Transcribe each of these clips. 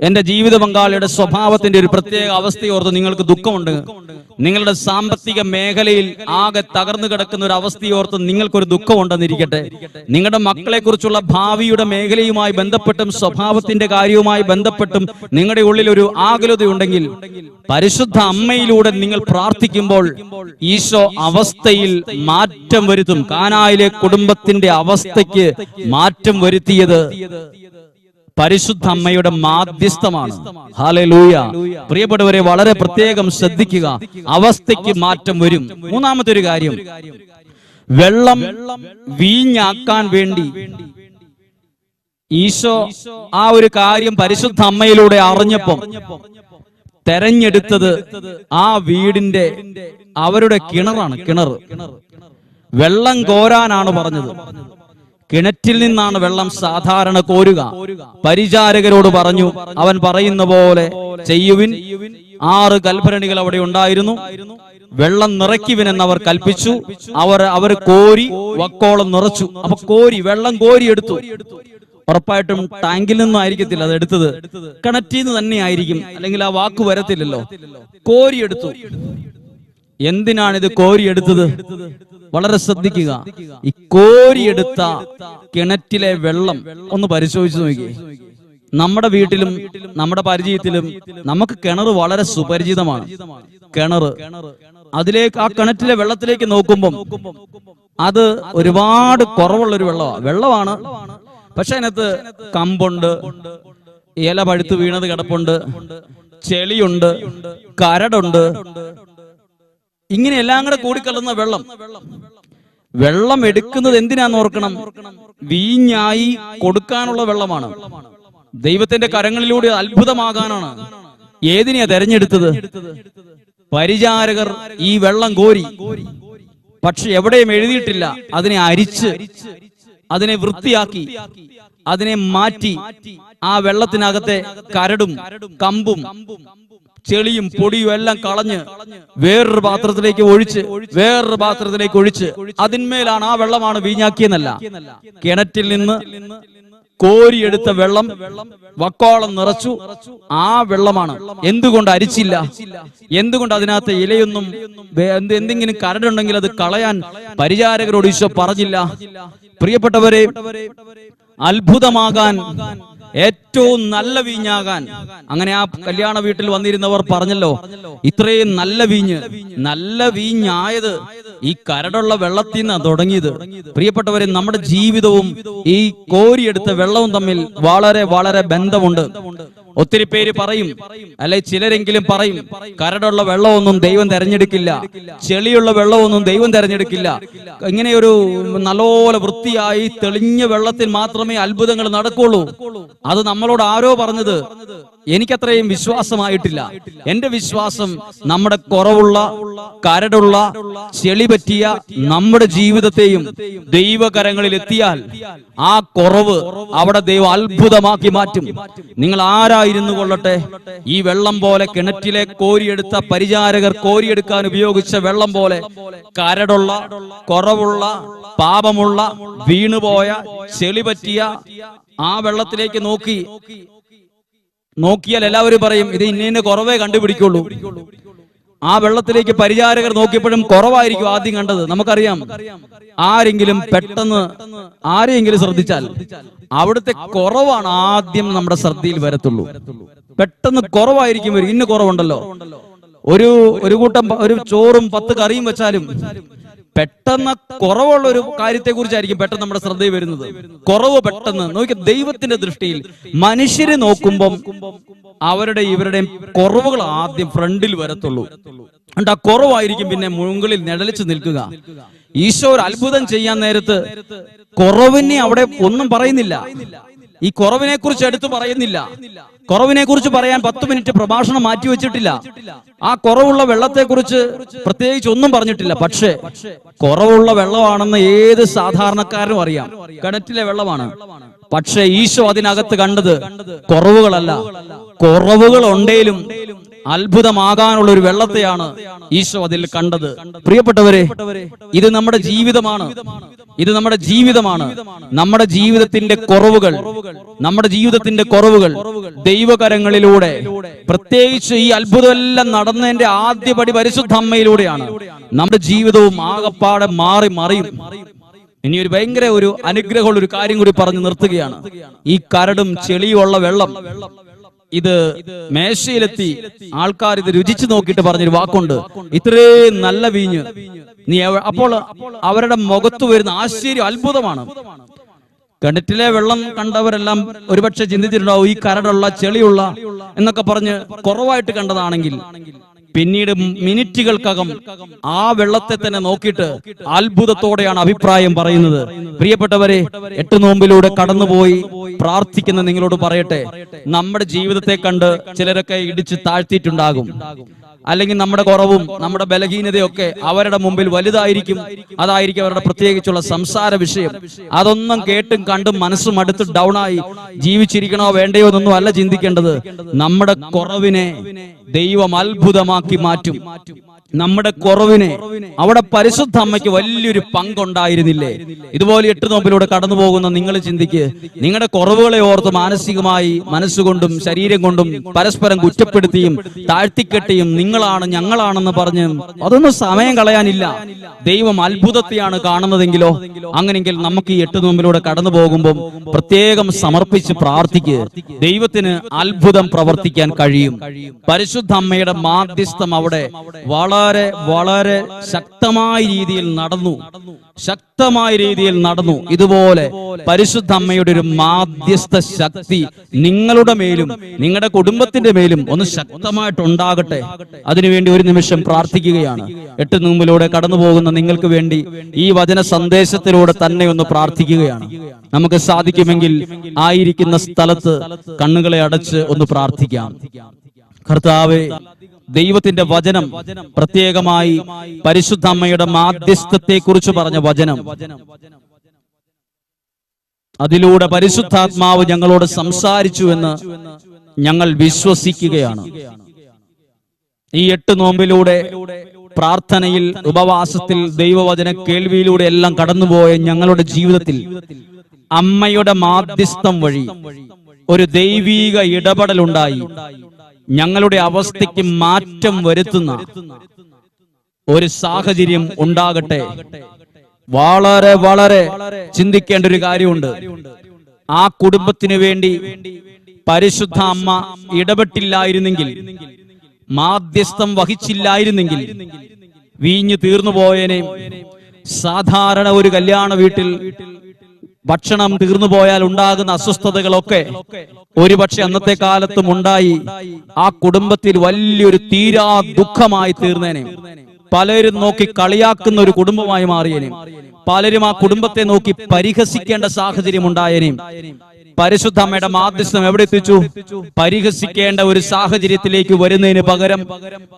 എന്റെ ജീവിത പങ്കാളിയുടെ സ്വഭാവത്തിന്റെ ഒരു പ്രത്യേക അവസ്ഥയോർത്ത് നിങ്ങൾക്ക് ദുഃഖമുണ്ട്. നിങ്ങളുടെ സാമ്പത്തിക മേഖലയിൽ ആകെ തകർന്നു കിടക്കുന്ന ഒരു അവസ്ഥയോർത്ത് നിങ്ങൾക്കൊരു ദുഃഖമുണ്ടെന്നിരിക്കട്ടെ. നിങ്ങളുടെ മക്കളെ കുറിച്ചുള്ള ഭാവിയുടെ മേഖലയുമായി ബന്ധപ്പെട്ടും സ്വഭാവത്തിന്റെ കാര്യവുമായി ബന്ധപ്പെട്ടും നിങ്ങളുടെ ഉള്ളിൽ ഒരു ആകുലതയുണ്ടെങ്കിൽ പരിശുദ്ധ അമ്മയിലൂടെ നിങ്ങൾ പ്രാർത്ഥിക്കുമ്പോൾ ഈശോ അവസ്ഥയിൽ മാറ്റം വരുത്തും. കാനായിലെ കുടുംബത്തിന്റെ അവസ്ഥയ്ക്ക് മാറ്റം വരുത്തിയത് പരിശുദ്ധ അമ്മയുടെ മാധ്യസ്ഥമാണ്. ഹല്ലേലൂയ. പ്രിയപ്പെട്ടവരെ, വളരെ പ്രത്യേകം ശ്രദ്ധിക്കുക, അവസ്ഥയ്ക്ക് മാറ്റം വരും. മൂന്നാമത്തെ ഒരു കാര്യം, വെള്ളം വീഞ്ഞാക്കാൻ വേണ്ടി ഈശോ ആ ഒരു കാര്യം പരിശുദ്ധ അമ്മയിലൂടെ അറിഞ്ഞപ്പം തെരഞ്ഞെടുത്തത് ആ വീടിന്റെ അവരുടെ കിണറാണ്. വെള്ളം കോരാനാണ് പറഞ്ഞത്. കിണറ്റിൽ നിന്നാണ് വെള്ളം സാധാരണ കോരുക. പരിചാരകരോട് പറഞ്ഞു, അവൻ പറയുന്ന പോലെ ചെയ്യുവിൻ. 6 കൽഭരണികൾ അവിടെ ഉണ്ടായിരുന്നു. വെള്ളം നിറയ്ക്കുവിനെന്ന് അവർ കൽപ്പിച്ചു. അവർ കോരി വക്കോളം നിറച്ചു. അപ്പൊ വെള്ളം കോരി എടുത്തു. ഉറപ്പായിട്ടും ടാങ്കിൽ നിന്നും ആയിരിക്കത്തില്ല അത് എടുത്തത്, കിണറ്റിൽ നിന്ന് തന്നെ ആയിരിക്കും, അല്ലെങ്കിൽ ആ വാക്ക് വരത്തില്ലല്ലോ. കോരിയെടുത്തു. എന്തിനാണിത് കോരിയെടുത്തത്? വളരെ ശ്രദ്ധിക്കുക. ഈ കോരിയെടുത്ത കിണറ്റിലെ വെള്ളം ഒന്ന് പരിശോധിച്ചു നോക്കിയേ. നമ്മുടെ വീട്ടിലും നമ്മുടെ പരിചയത്തിലും നമുക്ക് കിണർ വളരെ സുപരിചിതമാണ്. ആ കിണറ്റിലെ വെള്ളത്തിലേക്ക് നോക്കുമ്പം അത് ഒരുപാട് കുറവുള്ളൊരു വെള്ളമാണ്. പക്ഷെ അതിനകത്ത് കമ്പുണ്ട്, ഇല പഴുത്ത് വീണത് കിടപ്പുണ്ട്, ചെളിയുണ്ട്, കരടുണ്ട്, ഇങ്ങനെ എല്ലാം കൂടെ കൂടിക്കലർന്ന വെള്ളം എടുക്കുന്നത് എന്തിനാന്ന് ഓർക്കണം. വീഞ്ഞായി കൊടുക്കാനുള്ള വെള്ളമാണ്. ദൈവത്തിന്റെ കരങ്ങളിലൂടെ അത്ഭുതമാകാനാണ്. ഏതിനെയാ തെരഞ്ഞെടുത്തത്? പരിചാരകർ ഈ വെള്ളം കോരി, പക്ഷെ എവിടെയും എഴുതിയിട്ടില്ല. അതിനെ അരിച്ച്, അതിനെ വൃത്തിയാക്കി, അതിനെ മാറ്റി, ആ വെള്ളത്തിനകത്തെ കരടും കമ്പും ചെളിയും പൊടിയും എല്ലാം കളഞ്ഞ് വേറൊരു പാത്രത്തിലേക്ക് ഒഴിച്ച് അതിന്മേലാണ് ആ വെള്ളമാണ് വീഞ്ഞാക്കിയെന്നല്ല. കിണറ്റിൽ നിന്ന് കോരിയെടുത്ത വെള്ളം വക്കോളം നിറച്ചു. ആ വെള്ളമാണ്. എന്തുകൊണ്ട് അരിച്ചില്ല? എന്തുകൊണ്ട് അതിനകത്ത് ഇലയൊന്നും എന്തെങ്കിലും കരടുണ്ടെങ്കിൽ അത് കളയാൻ പരിചാരകരോട് ഈശോ പറഞ്ഞില്ല? പ്രിയപ്പെട്ടവരെ, അത്ഭുതമാകാൻ, ഏറ്റവും നല്ല വീഞ്ഞാകാൻ, അങ്ങനെ ആ കല്യാണ വീട്ടിൽ വന്നിരുന്നവർ പറഞ്ഞല്ലോ, ഇത്രയും നല്ല വീഞ്ഞായത് ഈ കരടുള്ള വെള്ളത്തിൽ നിന്നാണ് തുടങ്ങിയത്. പ്രിയപ്പെട്ടവരെ, നമ്മുടെ ജീവിതവും ഈ കോരിയെടുത്ത വെള്ളവും തമ്മിൽ വളരെ വളരെ ബന്ധമുണ്ട്. ഒത്തിരി പേര് പറയും, അല്ലെ ചിലരെങ്കിലും പറയും, കരടുള്ള വെള്ളമൊന്നും ദൈവം തെരഞ്ഞെടുക്കില്ല, ചെളിയുള്ള വെള്ളമൊന്നും ദൈവം തെരഞ്ഞെടുക്കില്ല. ഇങ്ങനെയൊരു നല്ലപോലെ വൃത്തിയായി തെളിഞ്ഞ വെള്ളത്തിൽ മാത്രമേ അത്ഭുതങ്ങൾ നടക്കുള്ളൂ. അത് നമ്മളോട് ആരോ പറഞ്ഞത് എനിക്കത്രയും വിശ്വാസമായിട്ടില്ല. എന്റെ വിശ്വാസം നമ്മുടെ കുറവുള്ള, കരടുള്ള, ചെളി പറ്റിയ നമ്മുടെ ജീവിതത്തെയും ദൈവകരങ്ങളിൽ എത്തിയാൽ ആ കുറവ് അവിടെ ദൈവം അത്ഭുതമാക്കി മാറ്റും. നിങ്ങൾ ആരായിരുന്നു കൊള്ളട്ടെ, ഈ വെള്ളം പോലെ കിണറ്റിലെ കോരിയെടുത്ത പരിചാരകർ കോരിയെടുക്കാൻ ഉപയോഗിച്ച വെള്ളം പോലെ കരടുള്ള, കുറവുള്ള, പാപമുള്ള, വീണുപോയ, ചെളി പറ്റിയ ആ വെള്ളത്തിലേക്ക് നോക്കിയാൽ എല്ലാവരും പറയും ഇത് ഇന്ന കുറവേ കണ്ടുപിടിക്കുള്ളൂ. ആ വെള്ളത്തിലേക്ക് പരിചാരകർ നോക്കിയപ്പോഴും കുറവായിരിക്കും ആദ്യം കണ്ടത്. നമുക്കറിയാം, ആരെങ്കിലും ശ്രദ്ധിച്ചാൽ അവിടുത്തെ കുറവാണ് ആദ്യം നമ്മുടെ ശ്രദ്ധയിൽ വരത്തുള്ളൂ. പെട്ടെന്ന് കുറവായിരിക്കും വരും. ഇന്ന് കുറവുണ്ടല്ലോ, ഒരു കൂട്ടം ഒരു ചോറും 10 കറിയും വെച്ചാലും പെട്ടെന്ന് കുറവുള്ള ഒരു കാര്യത്തെ കുറിച്ചായിരിക്കും പെട്ടെന്ന് നമ്മുടെ ശ്രദ്ധയിൽ വരുന്നത്. കുറവ് പെട്ടെന്ന് നോക്കി. ദൈവത്തിന്റെ ദൃഷ്ടിയിൽ മനുഷ്യരെ നോക്കുമ്പം ഇവരുടെയും കുറവുകൾ ആദ്യം ഫ്രണ്ടിൽ വരത്തുള്ളൂ. ആ കുറവായിരിക്കും പിന്നെ മുകളിൽ നിഴലിച്ചു നിൽക്കുക. ഈശോ ഒരു അത്ഭുതം ചെയ്യാൻ നേരത്ത് കുറവിനെ അവിടെ ഒന്നും പറയുന്നില്ല. ഈ കുറവിനെ കുറിച്ച് എടുത്തു പറയുന്നില്ല. കുറവിനെ കുറിച്ച് പറയാൻ 10 മിനിറ്റ് പ്രഭാഷണം മാറ്റിവെച്ചിട്ടില്ല. ആ കുറവുള്ള വെള്ളത്തെ കുറിച്ച് പ്രത്യേകിച്ച് ഒന്നും പറഞ്ഞിട്ടില്ല. പക്ഷേ കുറവുള്ള വെള്ളമാണെന്ന് ഏത് സാധാരണക്കാരനും അറിയാം, കിണറ്റിലെ വെള്ളമാണ്. പക്ഷേ ഈശോ അതിനകത്ത് കണ്ടത് കുറവുകളല്ല. കുറവുകൾ ഉണ്ടേലും അത്ഭുതമാകാനുള്ള ഒരു വെള്ളത്തെയാണ് ഈശോ അതിൽ കണ്ടത്. പ്രിയപ്പെട്ടവരെ, ഇത് നമ്മുടെ ജീവിതമാണ്. ഇത് നമ്മുടെ ജീവിതമാണ്. നമ്മുടെ ജീവിതത്തിന്റെ കുറവുകൾ ദൈവകരങ്ങളിലൂടെ, പ്രത്യേകിച്ച് ഈ അത്ഭുതമെല്ലാം നടന്നതിന്റെ ആദ്യപടി പരിശുദ്ധ അമ്മയിലൂടെയാണ് നമ്മുടെ ജീവിതവും ആകപ്പാടെ മാറി മറിയും. ഇനി ഒരു ഭയങ്കര ഒരു അനുഗ്രഹമുള്ള ഒരു കാര്യം കൂടി പറഞ്ഞു നിർത്തുകയാണ്. ഈ കരടും ചെളിയുമുള്ള വെള്ളം ഇത് മേശയിലെത്തി ആൾക്കാർ ഇത് രുചിച്ചു നോക്കിയിട്ട് പറഞ്ഞൊരു വാക്കുണ്ട്, ഇത്രയും നല്ല വീഞ്ഞ്. അപ്പോൾ അവരുടെ മുഖത്ത് വരുന്ന ആശ്ചര്യം, അത്ഭുതമാണ്. കിണറ്റിലെ വെള്ളം കണ്ടവരെല്ലാം ഒരുപക്ഷെ ചിന്തിച്ചിട്ടുണ്ടാവും, ഈ കരടുള്ള ചെളിയുള്ള എന്നൊക്കെ പറഞ്ഞ് കുറവായിട്ട് കണ്ടതാണെങ്കിൽ, പിന്നീട് മിനിറ്റുകൾക്കകം ആ വെള്ളത്തെ തന്നെ നോക്കിയിട്ട് അത്ഭുതത്തോടെയാണ് അഭിപ്രായം പറയുന്നത്. പ്രിയപ്പെട്ടവരെ, 8 നോമ്പിലൂടെ കടന്നുപോയി പ്രാർത്ഥിക്കുന്ന നിങ്ങളോട് പറയട്ടെ, നമ്മുടെ ജീവിതത്തെ കണ്ട് ചിലരൊക്കെ ഇടിച്ച് താഴ്ത്തിയിട്ടുണ്ടാകും. അല്ലെങ്കിൽ നമ്മുടെ കുറവും നമ്മുടെ ബലഹീനതയൊക്കെ അവരുടെ മുമ്പിൽ വലുതായിരിക്കും. അതായിരിക്കും അവരുടെ പ്രത്യേകിച്ചുള്ള സംസാര വിഷയം. അതൊന്നും കേട്ടും കണ്ടും മനസ്സും അടുത്ത് ഡൗണായി ജീവിച്ചിരിക്കണോ വേണ്ടയോ എന്നൊന്നും അല്ല ചിന്തിക്കേണ്ടത്. നമ്മുടെ കുറവിനെ ദൈവം അത്ഭുതമാക്കി മാറ്റും. നമ്മുടെ കുറവിനെ അവിടെ പരിശുദ്ധ അമ്മയ്ക്ക് വലിയൊരു പങ്കുണ്ടായിരുന്നില്ലേ? ഇതുപോലെ 8 നോമ്പിലൂടെ കടന്നു പോകുന്ന നിങ്ങൾ ചിന്തിക്ക്, നിങ്ങളുടെ കുറവുകളെ ഓർത്ത് മാനസികമായി മനസ്സുകൊണ്ടും ശരീരം കൊണ്ടും പരസ്പരം കുറ്റപ്പെടുത്തിയും താഴ്ത്തിക്കെട്ടിയും നിങ്ങളാണ് ഞങ്ങളാണെന്ന് പറഞ്ഞ് അതൊന്നും സമയം കളയാനില്ല. ദൈവം അത്ഭുതത്തെയാണ് കാണുന്നതെങ്കിലോ, അങ്ങനെങ്കിൽ നമുക്ക് ഈ 8 നോമ്പിലൂടെ കടന്നു പോകുമ്പോൾ പ്രത്യേകം സമർപ്പിച്ച് പ്രാർത്ഥിക്ക്. ദൈവത്തിന് അത്ഭുതം പ്രവർത്തിക്കാൻ കഴിയും. പരിശുദ്ധ അമ്മയുടെ മാധ്യസ്ഥം അവിടെ വളരെ ശക്തമായ രീതിയിൽ നടന്നു. ഇതുപോലെ പരിശുദ്ധ അമ്മയുടെ ഒരു മാധ്യസ്ഥ ശക്തി നിങ്ങളുടെ മേലും നിങ്ങളുടെ കുടുംബത്തിന്റെ മേലും ഒന്ന് ശക്തമായിട്ടുണ്ടാകട്ടെ. അതിനുവേണ്ടി ഒരു നിമിഷം പ്രാർത്ഥിക്കുകയാണ്. 8 നോമ്പിലൂടെ കടന്നു പോകുന്ന നിങ്ങൾക്ക് വേണ്ടി ഈ വചന സന്ദേശത്തിലൂടെ തന്നെ ഒന്ന് പ്രാർത്ഥിക്കുകയാണ്. നമുക്ക് സാധിക്കുമെങ്കിൽ ആയിരിക്കുന്ന സ്ഥലത്ത് കണ്ണുകളെ അടച്ച് ഒന്ന് പ്രാർത്ഥിക്കാം. കർത്താവേ, ദൈവത്തിന്റെ വചനം, പ്രത്യേകമായി പരിശുദ്ധ അമ്മയുടെ മാധ്യസ്ഥത്തെ കുറിച്ച് പറഞ്ഞ വചനം, അതിലൂടെ പരിശുദ്ധാത്മാവ് ഞങ്ങളോട് സംസാരിച്ചു എന്ന് ഞങ്ങൾ വിശ്വസിക്കുകയാണ്. ഈ 8 നോമ്പിലൂടെ പ്രാർത്ഥനയിൽ, ഉപവാസത്തിൽ, ദൈവവചന കേൾവിയിലൂടെ എല്ലാം കടന്നുപോയ ഞങ്ങളുടെ ജീവിതത്തിൽ അമ്മയുടെ മാധ്യസ്ഥം വഴി ഒരു ദൈവീക ഇടപെടലുണ്ടായി. ഞങ്ങളുടെ അവസ്ഥയ്ക്ക് മാറ്റം വരുത്തുന്ന ഒരു സാഹചര്യം ഉണ്ടാകട്ടെ. വളരെ ചിന്തിക്കേണ്ട ഒരു കാര്യമുണ്ട്. ആ കുടുംബത്തിന് വേണ്ടി പരിശുദ്ധ അമ്മ ഇടപെട്ടില്ലായിരുന്നെങ്കിൽ, മാധ്യസ്ഥം വഹിച്ചില്ലായിരുന്നെങ്കിൽ വീഞ്ഞു തീർന്നു പോയേനെ. സാധാരണ ഒരു കല്യാണ വീട്ടിൽ ഭക്ഷണം തീർന്നു പോയാൽ ഉണ്ടാകുന്ന അസ്വസ്ഥതകളൊക്കെ ഒരുപക്ഷെ അന്നത്തെ കാലത്തും ഉണ്ടായി. ആ കുടുംബത്തിൽ വലിയൊരു തീരാ ദുഃഖമായി തീർന്നേനെ. പലരും നോക്കി കളിയാക്കുന്ന ഒരു കുടുംബമായി മാറിയേനെ. പലരും ആ കുടുംബത്തെ നോക്കി പരിഹസിക്കേണ്ട സാഹചര്യം ഉണ്ടായേനെ. പരിശുദ്ധ അമ്മയുടെ മാധ്യസ്ഥം എവിടെ എത്തിച്ചു? പരിഹസിക്കേണ്ട ഒരു സാഹചര്യത്തിലേക്ക് വരുന്നതിന് പകരം,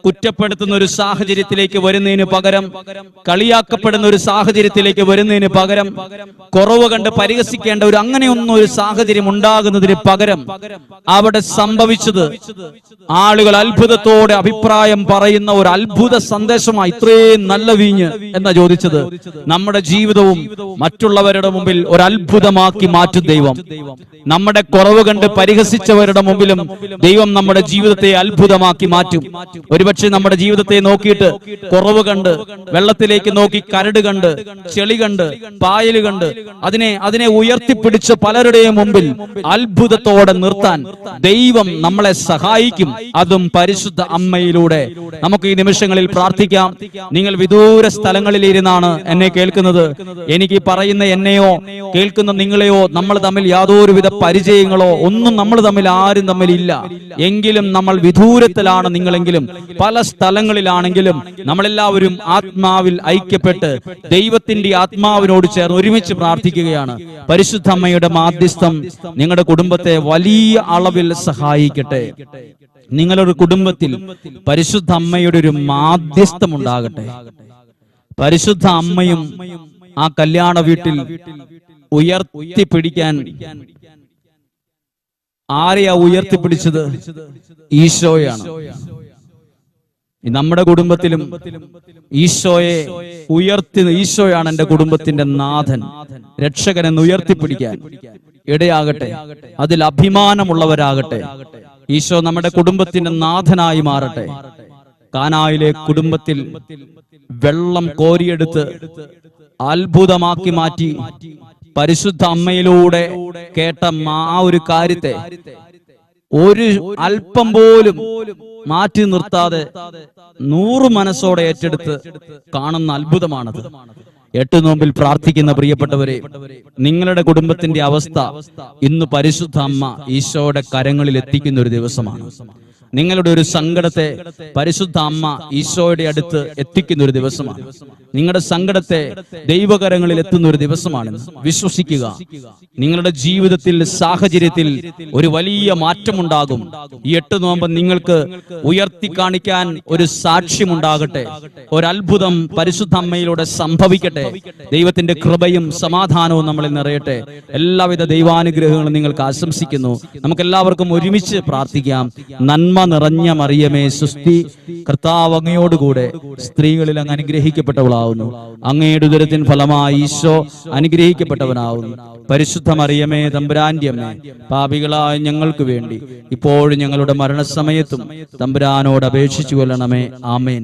കുറ്റപ്പെടുത്തുന്ന ഒരു സാഹചര്യത്തിലേക്ക് വരുന്നതിന് പകരം, കളിയാക്കപ്പെടുന്ന ഒരു സാഹചര്യത്തിലേക്ക് വരുന്നതിന് പകരം, കുറവ് കണ്ട് പരിഹസിക്കേണ്ട ഒരു അങ്ങനെയൊന്നും ഒരു സാഹചര്യം ഉണ്ടാകുന്നതിന് പകരം അവിടെ സംഭവിച്ചത് ആളുകൾ അത്ഭുതത്തോടെ അഭിപ്രായം പറയുന്ന ഒരു അത്ഭുത സന്ദേശമായി. ഇത്രയും നല്ല വീഞ്ഞ് എന്നാ ചോദിച്ചത്. നമ്മുടെ ജീവിതവും മറ്റുള്ളവരുടെ മുമ്പിൽ ഒരു അത്ഭുതമാക്കി മാറ്റും ദൈവം. നമ്മുടെ കുറവ് കണ്ട് പരിഹസിച്ചവരുടെ മുമ്പിലും ദൈവം നമ്മുടെ ജീവിതത്തെ അത്ഭുതമാക്കി മാറ്റും. ഒരുപക്ഷെ നമ്മുടെ ജീവിതത്തെ നോക്കിയിട്ട് കുറവ് കണ്ട്, വെള്ളത്തിലേക്ക് നോക്കി കരട് കണ്ട്, ചെളി കണ്ട്, പായല് കണ്ട് അതിനെ ഉയർത്തിപ്പിടിച്ച് പലരുടെയും മുമ്പിൽ അത്ഭുതത്തോടെ നിർത്താൻ ദൈവം നമ്മളെ സഹായിക്കും. അതും പരിശുദ്ധ അമ്മയിലൂടെ. നമുക്ക് ഈ നിമിഷങ്ങളിൽ പ്രാർത്ഥിക്കാം. നിങ്ങൾ വിദൂര സ്ഥലങ്ങളിൽ ഇരുന്നാണ് എന്നെ കേൾക്കുന്നത്. എനിക്ക് പറയുന്ന എന്നെയോ കേൾക്കുന്ന നിങ്ങളെയോ നമ്മൾ തമ്മിൽ യാതൊരുവിധ പരിചയങ്ങളോ ഒന്നും നമ്മൾ തമ്മിൽ ആരും തമ്മിലില്ല. എങ്കിലും നമ്മൾ വിദൂരത്തിലാണ്. നിങ്ങളെങ്കിലും പല സ്ഥലങ്ങളിലാണെങ്കിലും നമ്മളെല്ലാവരും ആത്മാവിൽ ഐക്യപ്പെട്ട് ദൈവത്തിന്റെ ആത്മാവിനോട് ചേർന്ന് ഒരുമിച്ച് പ്രാർത്ഥിക്കുകയാണ്. പരിശുദ്ധ അമ്മയുടെ മാധ്യസ്ഥം നിങ്ങളുടെ കുടുംബത്തെ വലിയ അളവിൽ സഹായിക്കട്ടെ. നിങ്ങളുടെ കുടുംബത്തിൽ പരിശുദ്ധ അമ്മയുടെ ഒരു മാധ്യസ്ഥം ഉണ്ടാകട്ടെ. പരിശുദ്ധ അമ്മയും ആ കല്യാണ വീട്ടിൽ ഉയർത്തിപ്പിടിക്കാൻ ആരെയാ ഉയർത്തിപ്പിടിച്ചത്? ഈശോയാണ്. നമ്മുടെ കുടുംബത്തിലും ഈശോയെ ഈശോയാണ് എൻ്റെ കുടുംബത്തിന്റെ നാഥൻ, രക്ഷകനെന്ന് ഉയർത്തിപ്പിടിക്കാൻ ഇടയാകട്ടെ. അതിൽ അഭിമാനമുള്ളവരാകട്ടെ. ഈശോ നമ്മുടെ കുടുംബത്തിന്റെ നാഥനായി മാറട്ടെ. കാനായിലെ കുടുംബത്തിൽ വെള്ളം കോരിയെടുത്ത് അത്ഭുതമാക്കി മാറ്റി പരിശുദ്ധ അമ്മയിലൂടെ കേട്ട ആ ഒരു കാര്യത്തെ ഒരു അല്പം പോലും മാറ്റി നിർത്താതെ 100 മനസ്സോടെ ഏറ്റെടുത്ത് കാണുന്ന അത്ഭുതമാണത്. 8 നോമ്പിൽ പ്രാർത്ഥിക്കുന്ന പ്രിയപ്പെട്ടവരെ, നിങ്ങളുടെ കുടുംബത്തിന്റെ അവസ്ഥ ഇന്ന് പരിശുദ്ധ അമ്മ ഈശോയുടെ കരങ്ങളിൽ എത്തിക്കുന്ന ഒരു ദിവസമാണ്. നിങ്ങളുടെ ഒരു സങ്കടത്തെ പരിശുദ്ധ അമ്മ ഈശോയുടെ അടുത്ത് എത്തിക്കുന്ന ഒരു ദിവസമാണ്. നിങ്ങളുടെ സങ്കടത്തെ ദൈവകരങ്ങളിൽ എത്തുന്ന ഒരു ദിവസമാണ്. വിശ്വസിക്കുക, നിങ്ങളുടെ ജീവിതത്തിൽ, സാഹചര്യത്തിൽ ഒരു വലിയ മാറ്റമുണ്ടാകും. ഈ 8 നോമ്പ് നിങ്ങൾക്ക് ഉയർത്തി കാണിക്കാൻ ഒരു സാക്ഷ്യമുണ്ടാകട്ടെ. ഒരത്ഭുതം പരിശുദ്ധ അമ്മയിലൂടെ സംഭവിക്കട്ടെ. ദൈവത്തിന്റെ കൃപയും സമാധാനവും നമ്മളിൽ നിറയട്ടെ. എല്ലാവിധ ദൈവാനുഗ്രഹങ്ങളും നിങ്ങൾക്ക് ആശംസിക്കുന്നു. നമുക്കെല്ലാവർക്കും ഒരുമിച്ച് പ്രാർത്ഥിക്കാം. നന്മ നിറഞ്ഞ മറിയമേ സുസ്തി, കർത്താവ് അങ്ങയോടുകൂടെ സ്ത്രീകളിൽ അങ്ങ് അനുഗ്രഹിക്കപ്പെട്ടവളാവുന്നു. അങ്ങയുടെ ഉദരത്തിൻ ഫലമായി ഈശോ അനുഗ്രഹിക്കപ്പെട്ടവനാവുന്നു. പരിശുദ്ധ മറിയമേ തമ്പുരാന്റെ അമ്മേ, പാപികളായ ഞങ്ങൾക്ക് വേണ്ടി ഇപ്പോഴും ഞങ്ങളുടെ മരണസമയത്തും തമ്പുരാനോട് അപേക്ഷിച്ചു കൊള്ളണമേ. ആമേൻ.